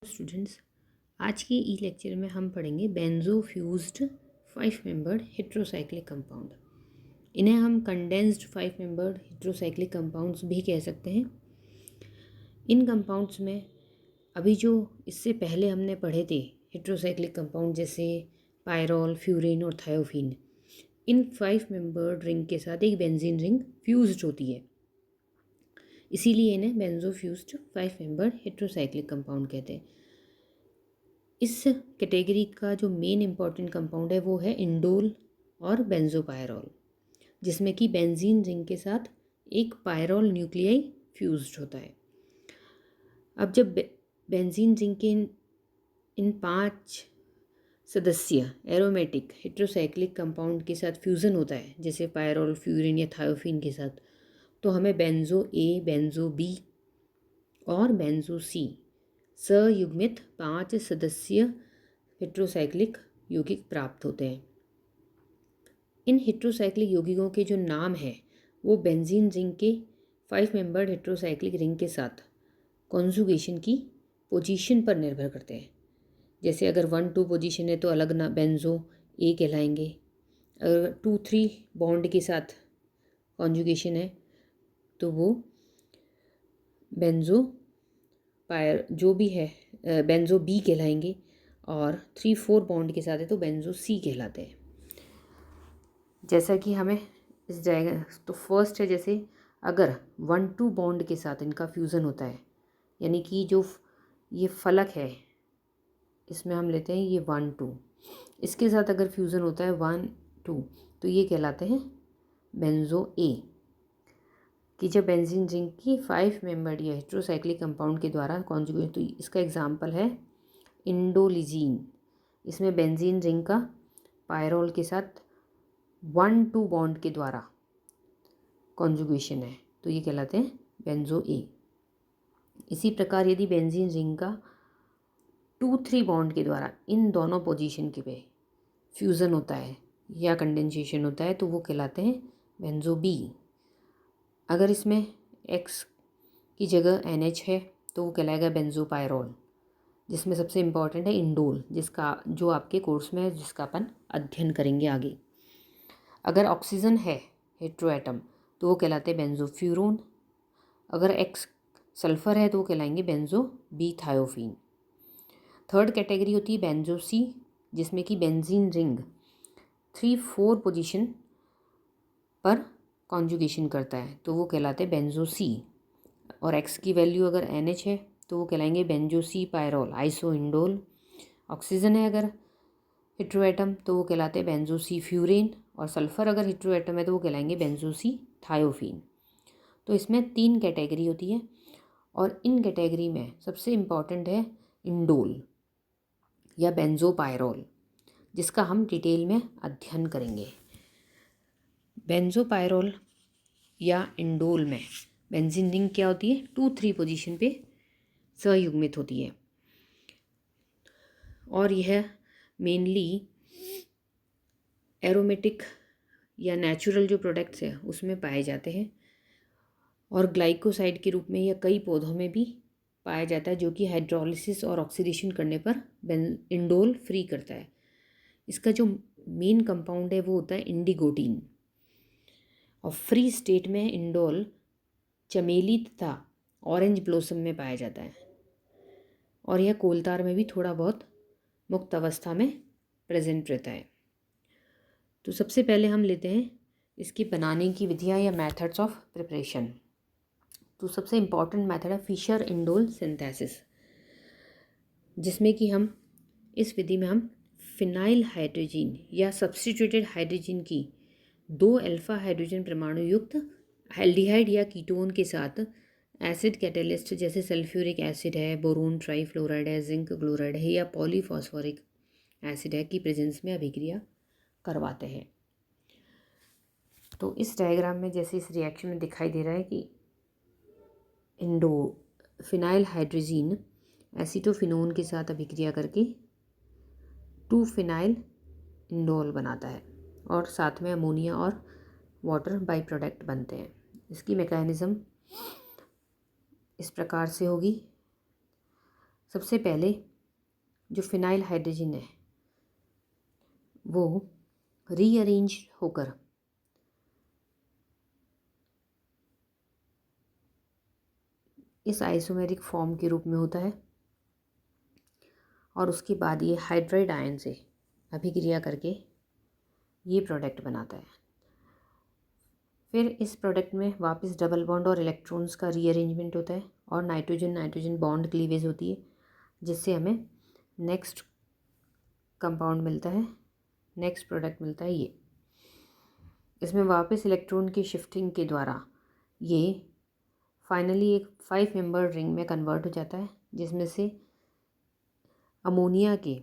Students, आज के ई lecture में हम पढ़ेंगे benzo fused 5 membered heterocyclic compound. इन्हें हम कंडेंस्ड 5 मेंबर्ड हेट्रोसाइक्लिक कंपाउंड्स भी कह सकते हैं। इन कंपाउंड्स में अभी जो इससे पहले हमने पढ़े थे हेट्रोसाइक्लिक कंपाउंड जैसे पायरॉल, फ्यूरिन और थायोफिन, इन 5 मेंबर्ड रिंग के साथ एक बेंजीन रिंग फ्यूज्ड होती है, इसीलिए इन्हें benzo fused 5 membered heterocyclic compound कहते हैं। इस कैटेगरी का जो मेन इंपॉर्टेंट कंपाउंड है वो है इंडोल और बेंजोपायरॉल, जिसमें कि बेंजीन रिंग के साथ एक पायरॉल न्यूक्लियाई फ्यूज्ड होता है। अब जब बेंजीन रिंग के इन 5 सदस्य एरोमेटिक हेट्रोसाइक्लिक कंपाउंड के साथ फ्यूज़न होता है, जैसे पायरॉल, फ्यूरिन या थायोफिन के साथ, तो हमें बेंजो ए, बेंजो बी और बेंजो सी सयुग्मित 5 सदस्य हेट्रोसाइक्लिक यौगिक प्राप्त होते हैं। इन हेट्रोसाइक्लिक यौगिकों के जो नाम हैं वो बेंजीन रिंग के 5 मेंबर्ड हेट्रोसाइक्लिक रिंग के साथ कॉन्जुगेशन की पोजीशन पर निर्भर करते हैं। जैसे अगर 1-2 पोजीशन है तो अलग ना बेंजो ए कहलाएंगे। अगर 2-3 बॉन्ड के साथ कॉन्जुगेशन है तो वो बेंजो जो भी है बेंजो बी कहलाएंगे, और 3-4 बॉन्ड के साथ है तो बेंजो सी कहलाते हैं। जैसा कि हमें इस डायग्राम तो फर्स्ट है, जैसे अगर 1-2 बॉन्ड के साथ इनका फ्यूज़न होता है, यानी कि जो ये फलक है इसमें हम लेते हैं ये 1-2, इसके साथ अगर फ्यूज़न होता है 1-2 तो ये कहलाते हैं बेंजो ए। कि जब बेंजीन रिंग की 5 मेंबर्ड या हेट्रोसाइक्लिक कंपाउंड के द्वारा कॉन्जुगेट, तो इसका एग्जांपल है इंडोलिजीन। इसमें बेंजीन रिंग का पायरॉल के साथ 1-2 बॉन्ड के द्वारा कॉन्जुगेशन है तो ये कहलाते हैं बेंजो ए। इसी प्रकार यदि बेंजीन रिंग का 2-3 बॉन्ड के द्वारा इन दोनों पोजीशन के पे फ्यूज़न होता है या कंडेंसेशन होता है तो वो कहलाते हैं बेंजो बी। अगर इसमें X की जगह NH है तो वो कहलाएगा बेंजोपायरॉल, जिसमें सबसे इम्पॉर्टेंट है इंडोल, जिसका जो आपके कोर्स में है, जिसका अपन अध्ययन करेंगे आगे। अगर ऑक्सीजन है हेट्रो एटम तो वो कहलाते हैं बेंजोफ्यूरोन। अगर X सल्फ़र है तो वो कहलाएंगे benzo b thiophene. Third category होती है बेंजो सी, जिसमें कि बेंजीन रिंग 3-4 पोजीशन पर कॉन्जुगेशन करता है तो वो कहलाते हैं बेंजो सी। और X की वैल्यू अगर NH है तो वो कहलाएंगे बेंजो सी पायरॉल आइसो इंडोल। ऑक्सीजन है अगर हेट्रो एटम तो वो कहलाते हैं बेंजो सी फ्यूरेन, और सल्फ़र अगर हेट्रो एटम है तो वो कहलाएंगे बेंजो सी थायोफिन। तो इसमें 3 कैटेगरी होती है, और इन कैटेगरी में सबसे इम्पॉर्टेंट है इंडोल या बेंजोपायरॉल, जिसका हम डिटेल में अध्ययन करेंगे। बेंजोपायरॉल या इंडोल में बेंजीन रिंग क्या होती है, 2-3 पोजीशन पे सयुग्मित होती है, और यह मेनली एरोमेटिक या नेचुरल जो प्रोडक्ट्स हैं उसमें पाए जाते हैं, और ग्लाइकोसाइड के रूप में यह कई पौधों में भी पाया जाता है, जो कि हाइड्रोलिसिस और ऑक्सीडेशन करने पर इंडोल फ्री करता है। इसका जो मेन कंपाउंड है वो होता है इंडिगोटीन, और फ्री स्टेट में इंडोल चमेली तथा ऑरेंज ब्लॉसम में पाया जाता है, और यह कोलतार में भी थोड़ा बहुत मुक्त अवस्था में प्रेजेंट रहता है। तो सबसे पहले हम लेते हैं इसकी बनाने की विधियाँ या मेथड्स ऑफ प्रिपरेशन। तो सबसे इम्पॉर्टेंट मेथड है फिशर इंडोल सिंथेसिस, जिसमें कि हम इस विधि में हम फिनाइल हाइड्रोजन या सब्स्टिट्यूटेड हाइड्रोजन की 2 अल्फा हाइड्रोजन परमाणु युक्त एल्डिहाइड या कीटोन के साथ एसिड कैटेलिस्ट जैसे सल्फ्यूरिक एसिड है, बोरोन ट्राईफ्लोराइड है, जिंक क्लोराइड है या पॉलीफॉस्फोरिक एसिड है की प्रेजेंस में अभिक्रिया करवाते हैं। तो इस डायग्राम में जैसे इस रिएक्शन में दिखाई दे रहा है कि फिनाइल हाइड्रोजन एसीटोफिनोन के साथ अभिक्रिया करके 2 फिनाइल इंडोल बनाता है, और साथ में अमोनिया और वाटर बाई प्रोडक्ट बनते हैं। इसकी मैकेनिज़्म इस प्रकार से होगी। सबसे पहले जो फिनाइल हाइड्रोजन है वो रीअरेंज होकर इस आइसोमेरिक फॉर्म के रूप में होता है और उसके बाद ये हाइड्राइड आयन से अभिक्रिया करके ये प्रोडक्ट बनाता है। फिर इस प्रोडक्ट में वापस डबल बॉन्ड और इलेक्ट्रॉन्स का रीअरेंजमेंट होता है और नाइट्रोजन नाइट्रोजन बॉन्ड क्लीवेज होती है, जिससे हमें नेक्स्ट कंपाउंड मिलता है, नेक्स्ट प्रोडक्ट मिलता है ये। इसमें वापस इलेक्ट्रॉन की शिफ्टिंग के द्वारा ये फाइनली एक 5 मेंबर रिंग में कन्वर्ट हो जाता है, जिसमें से अमोनिया के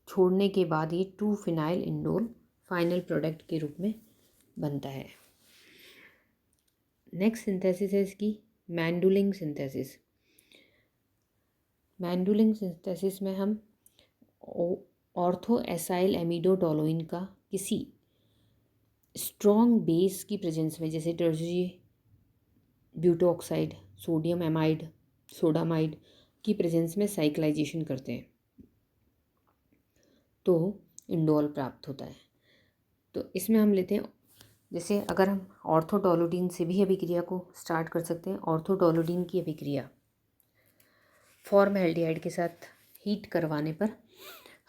छोड़ने के बाद ये 2 फिनाइल इंडोल फाइनल प्रोडक्ट के रूप में बनता है। नेक्स्ट सिंथेसिस है इसकी मैंडुलिंग सिंथेसिस। मैंडुलिंग सिंथेसिस में हम ऑर्थो एसाइल एमिडोटोलुइन का किसी स्ट्रॉन्ग बेस की प्रेजेंस में, जैसे टर्शरी ब्यूटोऑक्साइड, सोडियम एमाइड, सोडामाइड की प्रेजेंस में साइक्लाइजेशन करते हैं तो इंडोल प्राप्त होता है। तो इसमें हम लेते हैं, जैसे अगर हम ऑर्थोटोलुडीन से भी अभिक्रिया को स्टार्ट कर सकते हैं। ऑर्थोटोलुडीन की अभिक्रिया फॉर्मल्डिहाइड के साथ हीट करवाने पर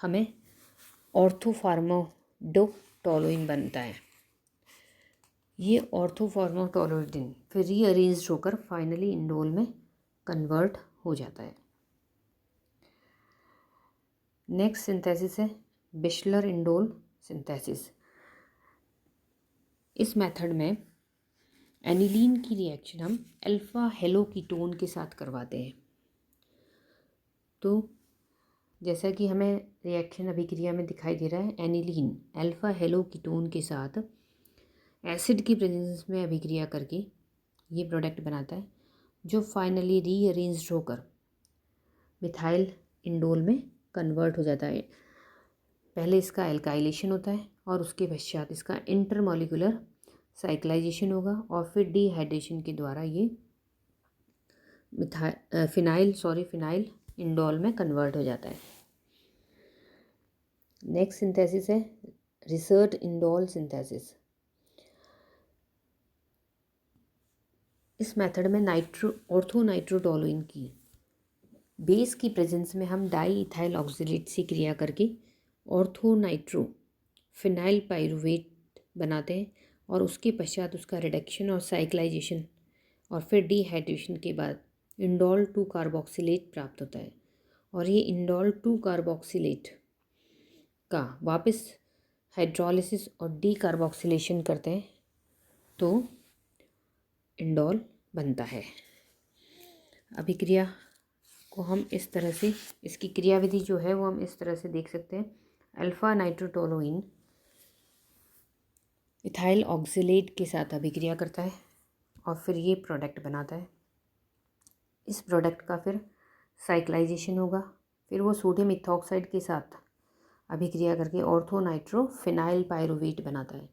हमें ऑर्थोफार्माडोटोलुइन बनता है। ये ऑर्थोफार्माडोटोलुइन फिर रीअरेंज होकर फाइनली इंडोल में कन्वर्ट हो जाता है। नेक्स्ट सिंथेसिस है बिशलर इंडोल सिंथेसिस। इस मेथड में एनिलीन की रिएक्शन हम अल्फा हेलोकीटोन के साथ करवाते हैं। तो जैसा कि हमें रिएक्शन अभिक्रिया में दिखाई दे रहा है, एनिलीन अल्फा हेलोकीटोन के साथ एसिड की प्रेजेंस में अभिक्रिया करके ये प्रोडक्ट बनाता है, जो फाइनली रीअरेंज्ड होकर मिथाइल इंडोल में कन्वर्ट हो जाता है। पहले इसका एल्काइलेशन होता है और उसके पश्चात इसका इंटरमॉलिक्यूलर साइक्लाइजेशन होगा और फिर डिहाइड्रेशन के द्वारा ये फिनाइल इंडोल में कन्वर्ट हो जाता है। नेक्स्ट सिंथेसिस है रिसर्ट इंडोल सिंथेसिस। इस मेथड में ऑर्थोनाइट्रोटोलुइन की बेस की प्रेजेंस में हम डाई इथाइल ऑक्सीडेट से क्रिया करके ऑर्थोनाइट्रो फिनाइल पाइरुवेट बनाते हैं और उसके पश्चात उसका रिडक्शन और साइक्लाइजेशन और फिर डिहाइड्रेशन के बाद इंडोल 2 कार्बोक्सिलेट प्राप्त होता है। और ये इंडोल 2 कार्बोक्सिलेट का वापस हाइड्रोलिसिस और डीकार्बोक्सिलेशन करते हैं तो इंडोल बनता है। अभिक्रिया को हम इस तरह से, इसकी क्रियाविधि जो है वो हम इस तरह से देख सकते हैं। अल्फा नाइट्रोटोलुइन इथाइल ऑक्सीलेट के साथ अभिक्रिया करता है और फिर ये प्रोडक्ट बनाता है। इस प्रोडक्ट का फिर साइक्लाइजेशन होगा, फिर वो सोडियम इथॉक्साइड के साथ अभिक्रिया करके ऑर्थोनाइट्रोफिनाइल पाइरुवेट बनाता है।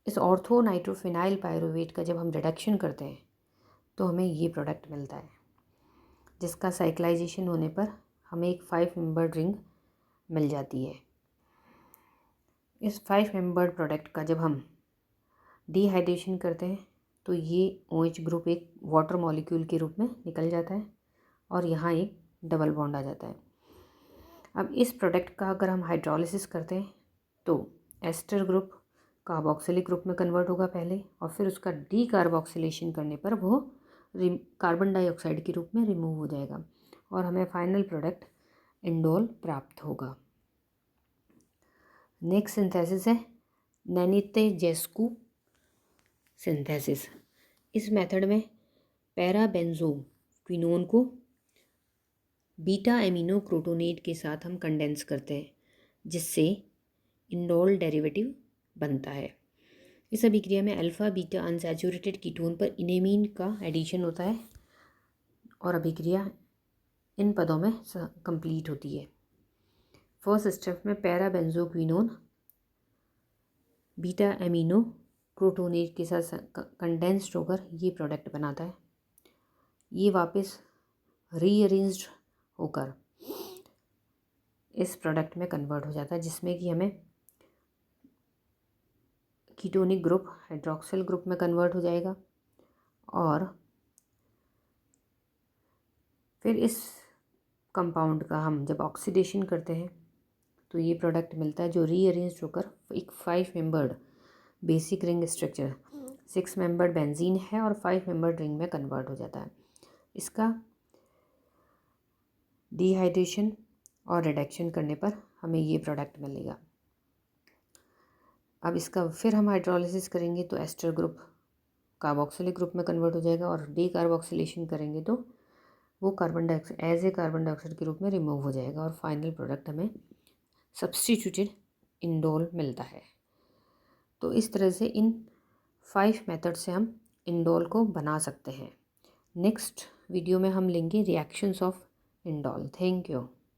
इस ऑर्थोनाइट्रोफिनाइल पाइरुवेट का जब हम रिडक्शन करते हैं तो हमें ये प्रोडक्ट मिलता है, जिसका साइक्लाइजेशन होने पर हमें एक 5 मेंबर्ड रिंग मिल जाती है। इस 5 मेंबर्ड प्रोडक्ट का जब हम डिहाइड्रेशन करते हैं तो ये OH ग्रुप एक वाटर मॉलिक्यूल के रूप में निकल जाता है और यहाँ एक डबल बॉन्ड आ जाता है। अब इस प्रोडक्ट का अगर हम हाइड्रोलिसिस करते हैं तो एस्टर ग्रुप कार्बोक्सिलिक ग्रुप में कन्वर्ट होगा पहले, और फिर उसका डीकार्बोक्सिलेशन करने पर वो कार्बन डाइऑक्साइड के रूप में रिमूव हो जाएगा और हमें फाइनल प्रोडक्ट इंडोल प्राप्त होगा। नेक्स्ट सिंथेसिस है नैनितेजेस्कू सिंथेसिस। इस मेथड में पैराबेंजोक्विनोन को बीटा एमिनो क्रोटोनेट के साथ हम कंडेंस करते हैं, जिससे इंडोल डेरिवेटिव बनता है। इस अभिक्रिया में अल्फ़ा बीटा अनसैचुरेटेड कीटोन पर इनेमीन का एडिशन होता है और अभिक्रिया इन पदों में कंप्लीट होती है। फर्स्ट स्टेप में पैराबेंजोक्विनोन बीटा एमिनो क्रोटोनेट के साथ कंडेंस्ड होकर ये प्रोडक्ट बनाता है ये वापस रीअरेंज्ड होकर इस प्रोडक्ट में कन्वर्ट हो जाता है, जिसमें कि हमें कीटोनिक ग्रुप हाइड्रोक्सिल ग्रुप में कन्वर्ट हो जाएगा। और फिर इस कंपाउंड का हम जब ऑक्सीडेशन करते हैं तो ये प्रोडक्ट मिलता है, जो रीअरेंज होकर एक 5 membered basic ring structure 6 membered benzene है और 5 मेंबर्ड रिंग में कन्वर्ट हो जाता है। इसका डिहाइड्रेशन और रिडक्शन करने पर हमें ये प्रोडक्ट मिलेगा। अब इसका फिर हम हाइड्रोलिसिस करेंगे तो एस्टर ग्रुप कार्बोक्सिलिक ग्रुप में कन्वर्ट हो जाएगा, और डीकार्बोक्सिलेशन करेंगे तो वो carbon dioxide as a carbon dioxide के रूप में रिमूव हो जाएगा, और फाइनल प्रोडक्ट हमें सब्स्टिट्यूटेड इंडोल मिलता है। तो इस तरह से इन 5 मेथड से हम इंडोल को बना सकते हैं। नेक्स्ट वीडियो में हम लेंगे reactions of indole. Thank you.